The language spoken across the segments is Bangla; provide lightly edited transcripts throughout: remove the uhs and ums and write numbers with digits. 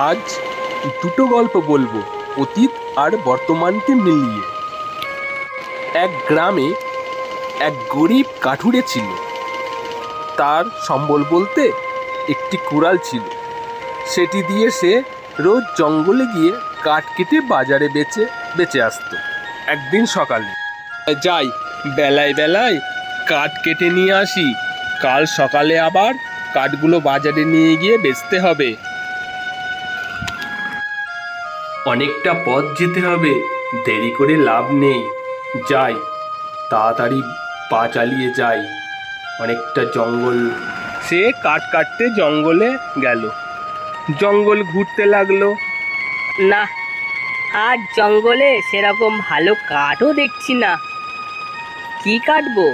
আজ দুটো গল্প বলবো, অতীত আর বর্তমানকে মিলিয়ে। এক গ্রামে এক গরিব কাঠুরে ছিল। তার সম্বল বলতে একটি কুড়াল ছিল। সেটি দিয়ে সে রোজ জঙ্গলে গিয়ে কাঠ কেটে বাজারে বেচে আসতো। একদিন সকালে, যাই বেলায় বেলায় কাঠ কেটে নিয়ে আসি, কাল সকালে আবার কাঠগুলো বাজারে নিয়ে গিয়ে বেচতে হবে। অনেকটা পথ যেতে হবে, দেরি করে লাভ নেই। যাই, তাড়াতাড়ি পা চালিয়ে যাই। অনেকটা জঙ্গল। সে কাঠ কাটতে জঙ্গলে গেল। জঙ্গল ঘুরতে লাগলো। না, আজ জঙ্গলে সেরকম ভালো কাঠও দেখছি না। কি কাটবো?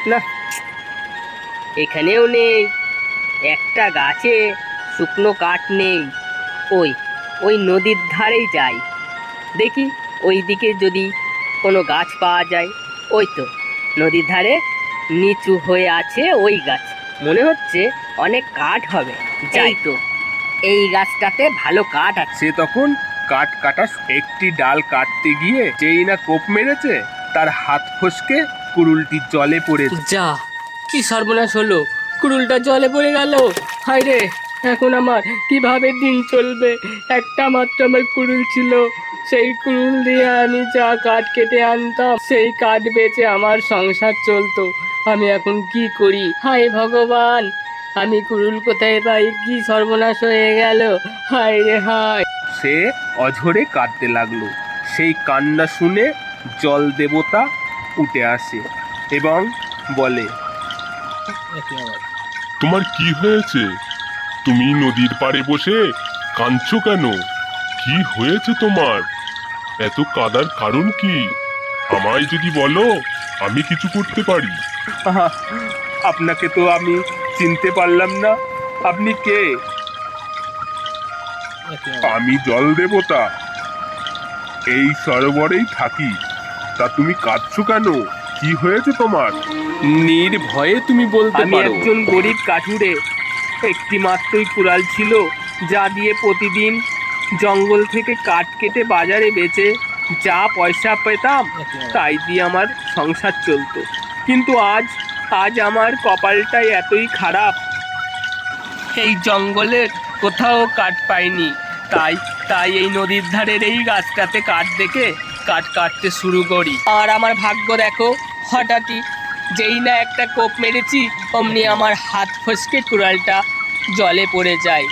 না, এখানেও নেই। একটা গাছে শুকনো কাঠ নেই। ওই ওই নদীর ধারেই যাই, দেখি ওই দিকে যদি কোনো গাছ পাওয়া যায়। ওই তো নদীর ধারে নিচু হয়ে আছে ওই গাছ, মনে হচ্ছে অনেক কাঠ হবে। যাই তো, এই গাছটাতে ভালো কাঠ আছে। সে তখন কাঠ কাটা একটি ডাল কাটতে গিয়ে যেই না কোপ মেরেছে, তার হাত ফসকে কুড়ুলটি জলে পড়েছে। যা, কি সর্বনাশ হলো! কুড়ুলটা জলে পড়ে গেল। হায় রে, এখন আমার কিভাবে দিন চলবে? একটা মাত্র আমার কুড়ুল ছিল। সেই কুড়ুল দিয়ে আমি যা কাঠ কেটে আনতাম, সেই কাঠ বেচে আমার সংসার চলতো। আমি এখন কি করি? হায় ভগবান, আমি কুড়ুল কোথায় পাই? কি সর্বনাশ হয়ে গেল! হায় রে হায়! সে অঝরে কাঁদতে লাগলো। সেই কান্না শুনে জল দেবতা উঠে আসে এবং বলে, তোমার কি হয়েছে? তুমি নদীর পাড়ে বসে কাঁদছো কেন? কি হয়েছে তোমার? এত কাদার কারণ কি? আমায় যদি বলো, আমি কিছু করতে পারি। আহা, আপনাকে তো আমি চিনতে পারলাম না। আপনি কে? আমি জল দেবতা, এই সরোবরেই থাকি। তা তুমি কাঁদছো কেন? কি হয়েছে তোমার? নির্ভয়ে তুমি বলতে আমি পারো। একজন গরিব কাঠুরে। একটি মাত্রই কুড়াল ছিল, যা দিয়ে প্রতিদিন জঙ্গল থেকে কাঠ কেটে বাজারে বেচে যা পয়সা পেতাম, তাই দিয়ে আমার সংসার চলতো। কিন্তু আজ আমার কপালটাই এতই খারাপ, এই জঙ্গলের কোথাও কাঠ পাইনি। তাই তাই এই নদীর ধারের এই গাছটাতে কাঠ দেখে কাঠ কাটতে শুরু করি। আর আমার ভাগ্য দেখো, হঠাৎই যেই না একটা কোপ মেরেছি, অমনি আমার হাত ফসকে কুড়ালটা জলে পড়ে যায়।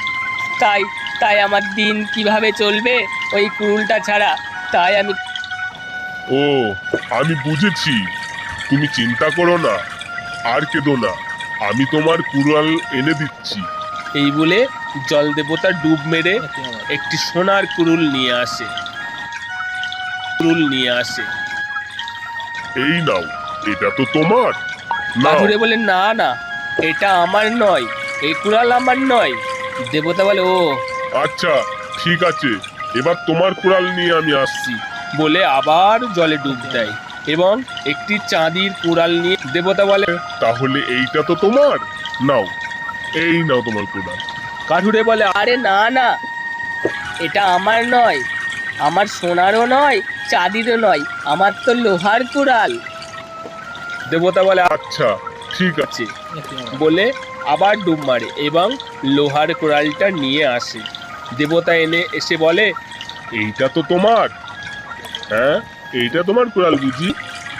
তাই তাই আমার দিন কিভাবে চলবে ওই কুড়ুলটা ছাড়া? তাই আমি ও, আমি বুঝেছি। তুমি চিন্তা করো না, আর কেঁদো না। আমি তোমার কুড়াল এনে দিচ্ছি। এই বলে জল দেবতা ডুব মেরে একটি সোনার কুড়ুল নিয়ে আসে। এই নাও, এটা তো তোমার। নাও। কাঠুরে বলে, না না, এটা আমার নয়, এই কুড়াল আমার নয়। দেবতা বলে, ও আচ্ছা, ঠিক আছে, এবার তোমার কুড়াল নিয়ে আমি আসছি। বলে আবার জলে ডুব দেয় এবং একটি চাঁদির কুড়াল নিয়ে দেবতা বলে, তাহলে এইটা তো তোমার। নাও, এই নাও তোমার কুড়াল। কাঠুরে বলে, আরে না না, এটা আমার নয়, আমার সোনারও নয়, চাঁদিরও নয়, আমার তো লোহার কুড়াল। দেবতা বলে, আচ্ছা, ঠিক আছে। বলে আবার ডুব মারে এবং লোহার কুড়ালটা নিয়ে আসে। দেবতা এসে বলে, এইটা তো তোমার। হ্যাঁ, এইটা তোমার কুড়াল বুঝি?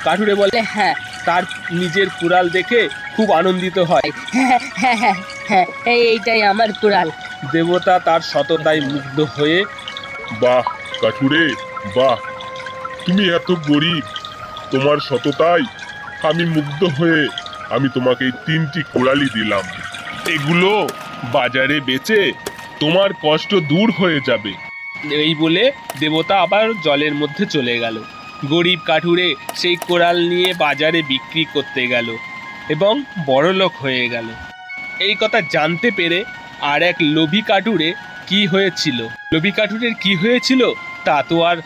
কাঠুরে বলে, হ্যাঁ তার নিজের কুড়াল দেখে খুব আনন্দিত হয়। হ্যাঁ হ্যাঁ হ্যাঁ হ্যাঁ, এইটাই আমার কুড়াল। দেবতা তার সততায় মুগ্ধ হয়ে, বাহ কাঠুরে, বাহ! তুমি এত গরিব, তোমার সততায় আমি মুগ্ধ হয়ে আমি তোমাকে এই 3টি কুড়ালি দিলাম। এগুলো বাজারে বেচে তোমার কষ্ট দূর হয়ে যাবে। এই বলে দেবতা আবার জলের মধ্যে চলে গেল। গরিব কাঠুরে সেই কোড়াল নিয়ে বাজারে বিক্রি করতে গেল এবং বড়লোক হয়ে গেল। এই কথা জানতে পেরে আর এক লোভী কাঠুরে লোভী কাঠুরের কি হয়েছিল তা তো আর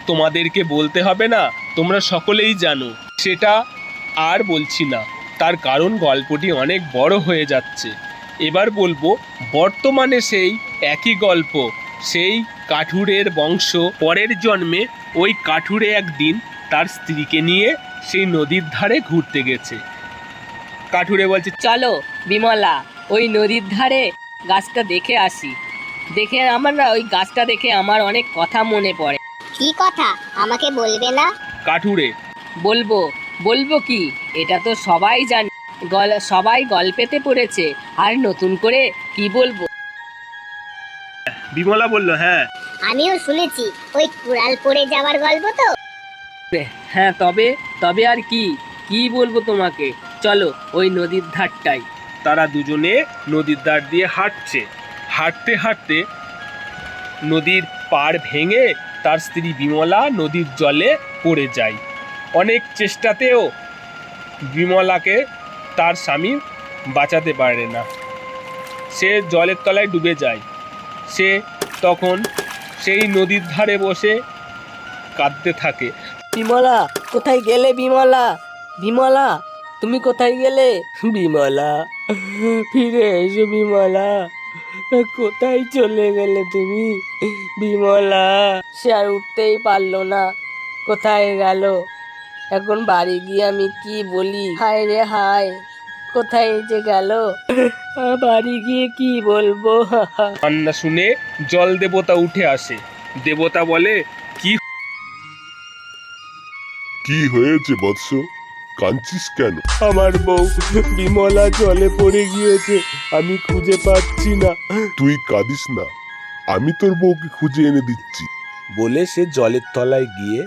তোমাদেরকে বলতে হবে না, তোমরা সকলেই জানো। সেটা আর বলছি না, তার কারণ গল্পটি অনেক বড় হয়ে যাচ্ছে। এবার বলবো বর্তমানে সেই একই গল্প। সেই কাঠুরের বংশ পরের জন্মে ওই কাঠুরে একদিন তার স্ত্রীকে নিয়ে সেই নদীর ধারে ঘুরতে গেছে। কাঠুরে বলছে, চলো বিমলা, ওই নদীর ধারে গাছটা দেখে আসি। ওই গাছটা দেখে আমার অনেক কথা মনে পড়ে। কি কথা আমাকে বলবে না? কাঠুরে, বলবো কি, এটা তো সবাই জানে, সবাই গল্পেতে পড়েছে, আর নতুন করে কি বলবো? বিমলা বলল, হ্যাঁ আমিও শুনেছি, ওই কুড়াল পড়ে যাওয়ার গল্প তো। হ্যাঁ, তবে আর কি বলবো তোমাকে, চলো ওই নদীর ধারটাই। তারা দুজনে নদীর ধার দিয়ে হাঁটছে। হাঁটতে হাঁটতে নদীর পাড় ভেঙে তার স্ত্রী বিমলা নদীর জলে পড়ে যায়। অনেক চেষ্টাতেও বিমলাকে তার স্বামী বাঁচাতে পারে না, সে জলের তলায় ডুবে যায়। সে তখন সেই নদীর ধারে বসে কাঁদতে থাকে। বিমলা, কোথায় গেলে বিমলা, তুমি কোথায় গেলে? বিমলা, ফিরে এসো বিমলা, কোথায় চলে গেলে তুমি? বিমলা, সে আর উঠতেই পারলো না, কোথায় গেল? এখন বাড়ি গিয়ে আমি কি বলি? হায় রে হায়, কোথায় যে গেল? বাড়ি গিয়ে কি বলবো? কান্না শুনে জল দেবতা উঠে আসে। দেবতা বলে, কি হয়েছে বৎস, কাঁদছিস কেন? আমার বউ বিমলা জলে পড়ে গিয়েছে, আমি খুঁজে পাচ্ছি না। তুই কাঁদিস না, আমি তোর বউকে খুঁজে এনে দিচ্ছি। বলে সে জলের তলায় গিয়ে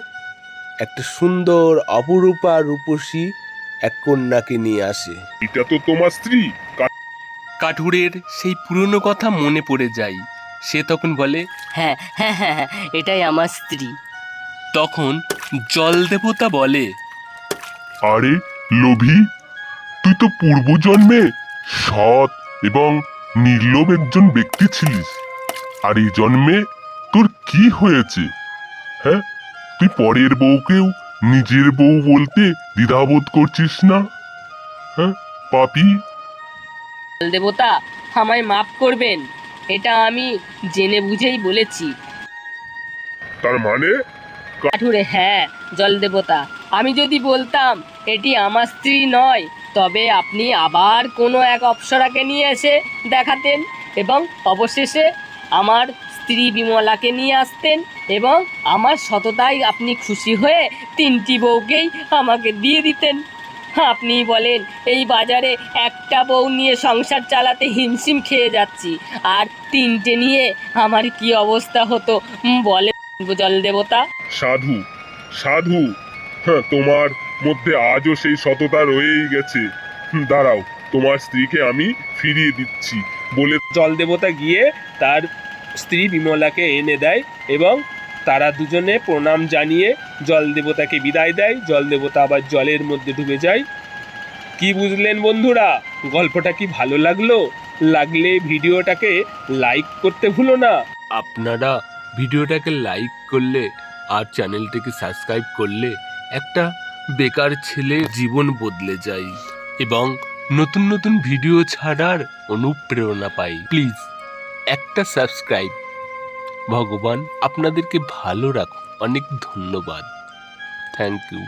একটা সুন্দর অপরূপা রূপসী এক কন্যাকে নিয়ে আসে। এটা তো তোমার স্ত্রী। কাঠুরের সেই পুরনো কথা মনে পড়ে যায়। সে তখন বলে, হ্যাঁ, এটাই আমার স্ত্রী। তখন জল দেবতা বলে, আরে লোভী, তুই তো পূর্বজন্মে সৎ এবং নির্লোভ একজন ব্যক্তি ছিলিস, আর এই জন্মে তোর কি হয়েছে? হ্যাঁ, তুই পরের বউকেও নিজের বউ বলতে দ্বিধাবোধ করছিস না? হ্যাঁ পাপী। দেবতা, আমায় মাফ করবেন, এটা আমি জেনে বুঝেই বলেছি। তার মানে? কাঠুরে, হ্যাঁ জল দেবতা, আমি যদি বলতাম এটি আমার স্ত্রী নয়, তবে আপনি আবার কোনো এক অপ্সরাকে নিয়ে এসে দেখাতেন এবং অবশেষে আমার স্ত্রী বিমলাকে নিয়ে আসতেন, এবং আমার সততায় আপনি খুশি হয়ে 3টি বউকেই আমাকে দিয়ে দিতেন। আপনি বলেন এই বাজারে একটা বউ নিয়ে সংসার চালাতে হিমশিম খেয়ে যাচ্ছি, আর 3টে নিয়ে আমার কি অবস্থা হতো বলে জল দেবতা। সাধু, সাধু, হ্যাঁ, তোমার মধ্যে আজও সেই সততা রয়েই গেছে। দাঁড়াও, তোমার স্ত্রীকে আমি ফিরিয়ে দিচ্ছি। বলে জল দেবতা গিয়ে তার স্ত্রী বিমলাকে এনে দেয় এবং তারা দুজনে প্রণাম জানিয়ে জল দেবতাকে বিদায় দেয়। জল দেবতা আবার জলের মধ্যে ডুবে যায়। কি বুঝলেন বন্ধুরা? গল্পটা কি ভালো লাগলে ভিডিওটাকে লাইক করতে ভুলো না। আপনারা ভিডিওটাকে লাইক করলে আর চ্যানেলটিকে সাবস্ক্রাইব করলে একটা বেকার ছেলের জীবন বদলে যায় এবং নতুন নতুন ভিডিও ছাড়ার অনুপ্রেরণা পাই। প্লিজ একটা সাবস্ক্রাইব। ভগবান আপনাদেরকে ভালো রাখুন। অনেক ধন্যবাদ। Thank you.